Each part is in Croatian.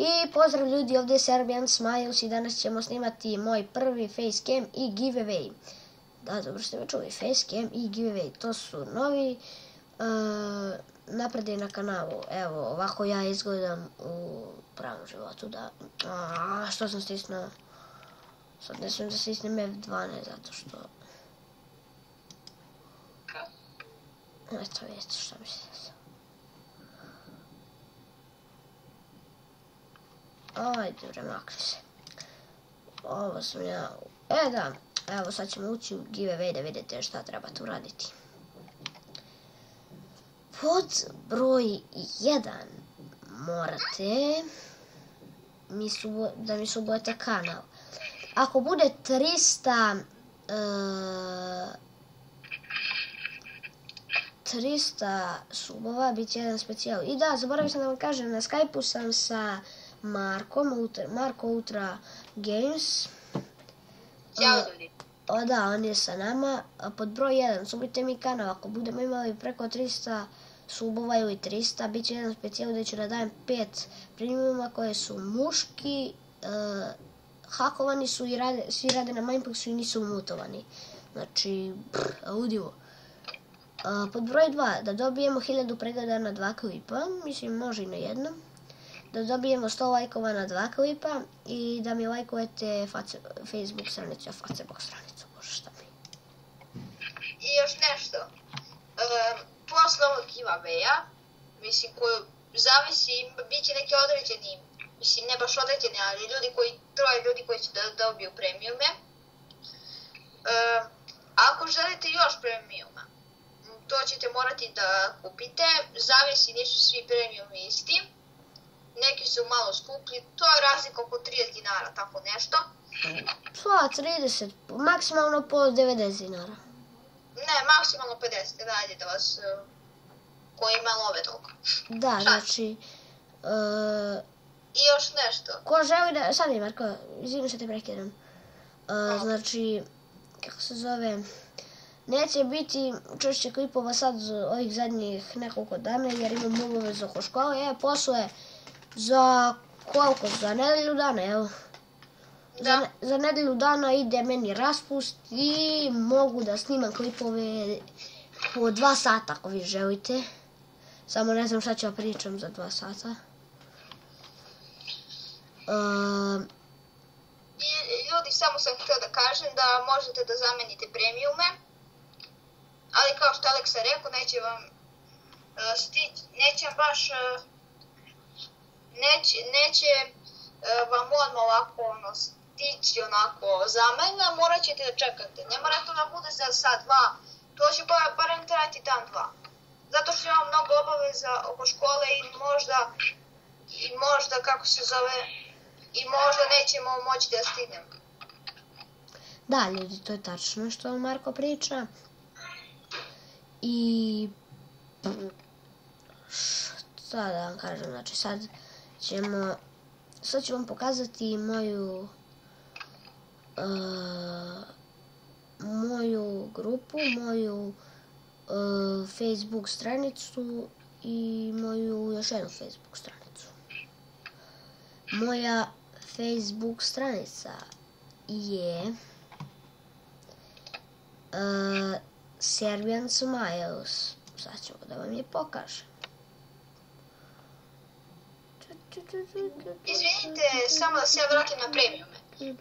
I pozdrav ljudi, ovdje je Serbian Smiles i danas ćemo snimati moj prvi facecam i giveaway. Da, dobro ste me čuli, facecam i giveaway, to su novi napredi na kanalu. Evo, ovako ja izgledam u pravom životu, da. Što sam stisnuo? Sad ne smijem da stisnem F12, zato što... Eto, vidite što mi se desilo. Ajde, bre, makni se. Ovo sam ja... da, evo sad ćemo ući u giveaway da vidite šta trebate uraditi. Pod broj 1 morate da mi subujete kanal. Ako bude 300 subova, bit će jedan specijal. I da, zaboravim sam da vam kažem, na Skype-u sam sa Markom, Marko Ultra Games. Ćao ljudi. Da, on je sa nama. Pod broj 1, subite mi kanal. Ako budemo imali preko 300 subova ili 300, bit će jedan specijal gdje ću da dajem 5 premiuma koje su muški, hakovani su i svi rade na Mindplexu i nisu mutovani. Znači, ludivo. Pod broj 2, da dobijemo 1000 pregleda na 2 klipa, mislim može i na jednom. Da dobijemo 100 lajkova na 2 klipa i da mi lajkujete Facebook stranicu, Facebook stranicu, bože šta mi. I još nešto, posle ovog giveawaya, mislim koju zavisi, bit će neki određeni, mislim ne baš određeni, ali troje ljudi koji će da dobiju premiume. Ako želite još premiuma, to ćete morati da kupite, zavisi, nisu svi premiumi isti. Neki su malo skuplji, to je razlika oko 30 dinara, tako nešto. Pa, 30, maksimalno po 90 dinara. Ne, maksimalno 50, dajde da vas, koji ima love toliko. Da, znači... I još nešto. Ko želi da... Sad je, Marko, izvinim se te prekidam. Znači, kako se zove... Neće biti češće klipova sad ovih zadnjih nekoliko dana jer imam obavez oko škole. Posle za koliko? Za nedelju dana, evo. Za nedelju dana ide meni raspust i mogu da snimam klipove po 2 sata ako vi želite. Samo ne znam šta ću ja pričam za 2 sata. Ljudi, samo sam htio da kažem da možete da zamenite premiume. Ali kao što Aleksa rekao, neće vam odmah ovako stići onako zamena, morat ćete da čekate. Ne mora to da bude za sat, dva, to će barem trajati dan, dva. Zato što imam mnogo obaveza oko škole i možda kako se zove, i možda nećemo moći da stignem. Da, ljudi, to je tačno što Marko priča. I šta da vam kažem, znači sad ću vam pokazati moju grupu, moju Facebook stranicu i moju još jednu Facebook stranicu. Moja Facebook stranica je Serbian Smiles. Sad ćemo da vam je pokažem. Izvinite, samo da se ja vratim na premiume.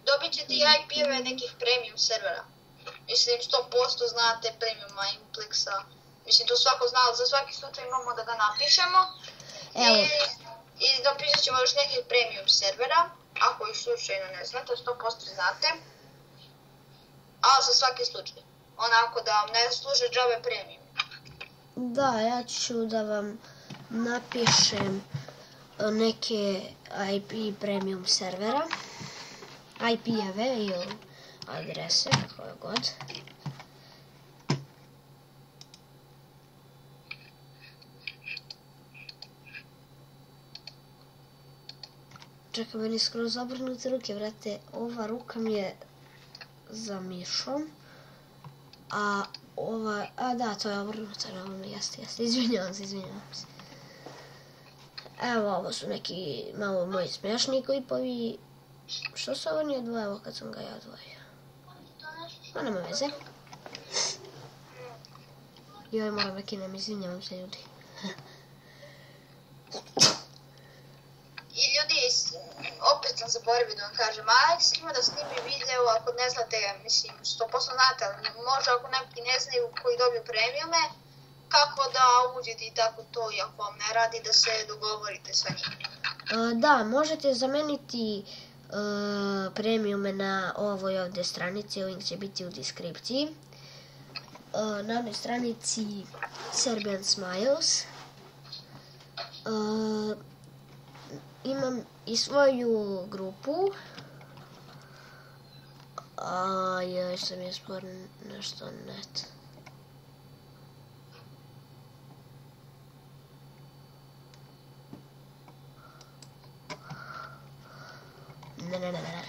Dobit ćete i IP-eve nekih premium servera. Mislim, 100% znate premium Mindplexa. Mislim, to svako zna, za svaki slučaj imamo da ga napišemo. I napisat ćemo još nekih premium servera. Ako ih slučajno ne znate, 100% znate. Ali za svaki slučaj. Onako da vam ne služe džabe premium. Da, ja ću da vam napišem neke IP premium servera. IP-eve ili adrese, kako je god. Čekaj, meni skoro zabrnute ruke, vrate, ova ruka mi je za mišom. A da, to je obrnuto na ovome, jeste, izvinjavam se. Evo, ovo su neki malo moji smiješni klipovi. Što se ovo nije odvojilo kad sam ga ja odvojio? No, nema veze. Joj, moram da kinem, izvinjavam se ljudi. I ljudi, opet sam zaboravio da vam kažem, Alex ima da snimi video, ako ne znate, mislim, 100% znate, ali možda ako neki ne znaju koji dobiju premiume, kako da uđete i tako to, i ako vam ne radi da se dogovorite sa njim. Da, možete zameniti premiume na ovoj ovdje stranici, link će biti u deskripciji. Na onoj stranici Serbian Smiles. Imam i svoju grupu. Joj, sam je spor nešto net. Ne.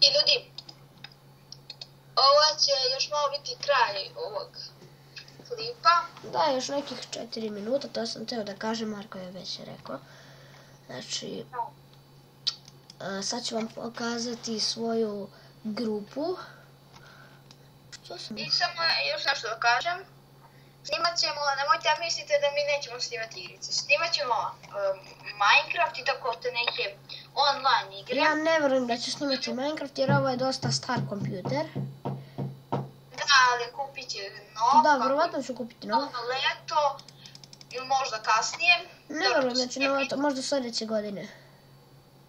I ljudi, ovo će još malo biti kraj ovog klipa. Da, još nekih 4 minuta, to sam teo da kažem, Marko je već rekao. Znači, sad ću vam pokazati svoju grupu. I samo još nešto da kažem. Snimat ćemo, nemojte da mislite da mi nećemo snimati igrice. Snimat ćemo Minecraft i tako te neke online igre. Ja ne vjerujem da ću snimati Minecraft jer ovo je dosta star kompjuter. Da, ali kupit će novo. Da, vjerovatno ću kupiti novo. Na leto ili možda kasnije. Ne vjerujem da ću na leto, možda sljedeće godine.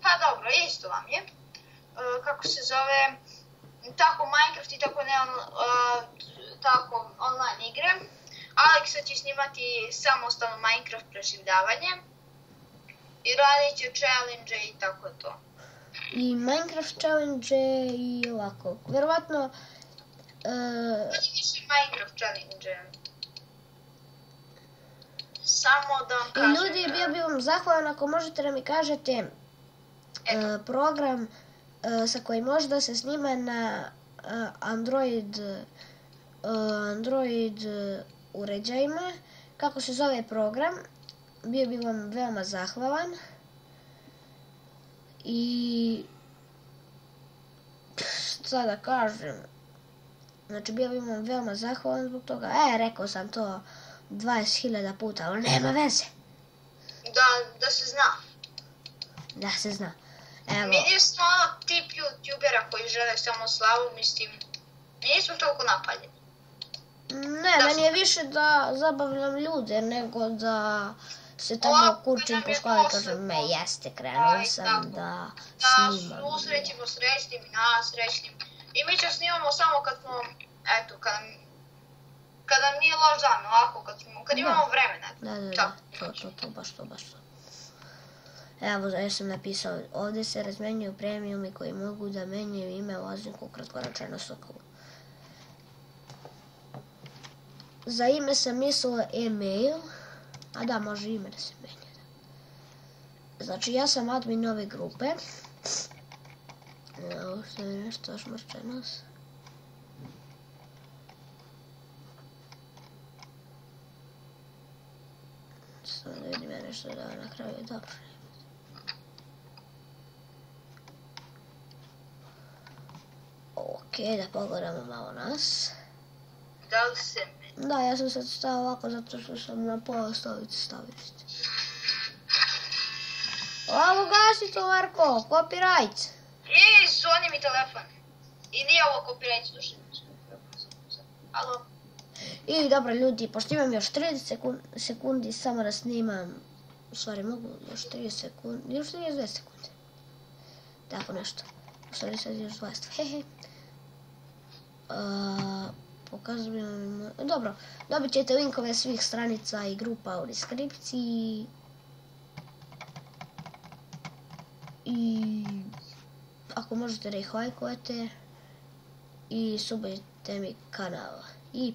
Pa dobro, isto vam je. Kako se zove, tako Minecraft i tako, tako online igre. Alexa će snimati samostalno Minecraft preživljavanje i radit će challenge i tako to. I Minecraft challenge i ovako. Vjerovatno... Više Minecraft challenge. Samo da vam kažem... I ljudi, bio bi vam zahvalan ako možete da mi kažete program sa kojim može da se snima na Android uređajima. Kako se zove program, bio bi vam veoma zahvalan. I šta da kažem, znači bio bi vam veoma zahvalan zbog toga. Rekao sam to 20.000 puta, ali nema veze. Da se zna. Da se zna. Mi nismo tip youtubera koji žele samo slavu, mislim, mi nismo toliko napaljeni. Ne, meni je više da zabavljam ljude nego da se tamo kurčim po školi i kažem jeste, krenuo sam da snimam. Da susrećemo srećnim i nas srećnim. I mi će snimamo samo kad smo, eto, kad nam nije loš dan, ovako, kad imamo vremena. Da, to, baš to. Evo, ja sam napisao, ovdje se razmenjuju premiumi koji mogu da menjaju ime vozniku kratkoročeno Sokolu. Za ime sam mislila e-mail, a da, može ime da se menja. Znači, ja sam admin ove grupe. Evo, što je nešto šmrčenost. Samo da vidim ja nešto da na kraju je dobro. Ok, da pogledamo malo nas. Da li se meni? Da, ja sam sad stao ovako zato što sam na pola stolice stavio. Ovo gasi to, Marko, copyright. Zvoni mi telefon. I nije ovo copyright, slušaj. Alo? I dobro ljudi, pošto imam još 30 sekundi samo da snimam, u stvari mogu još 30 sekundi, još 32 sekunde. Tako nešto. U stvari sad još 20. Hehe. Pokazujem, dobro, dobit ćete linkove svih stranica i grupa u deskripciji. I ako možete da ih lajkujete i subite mi kanal. I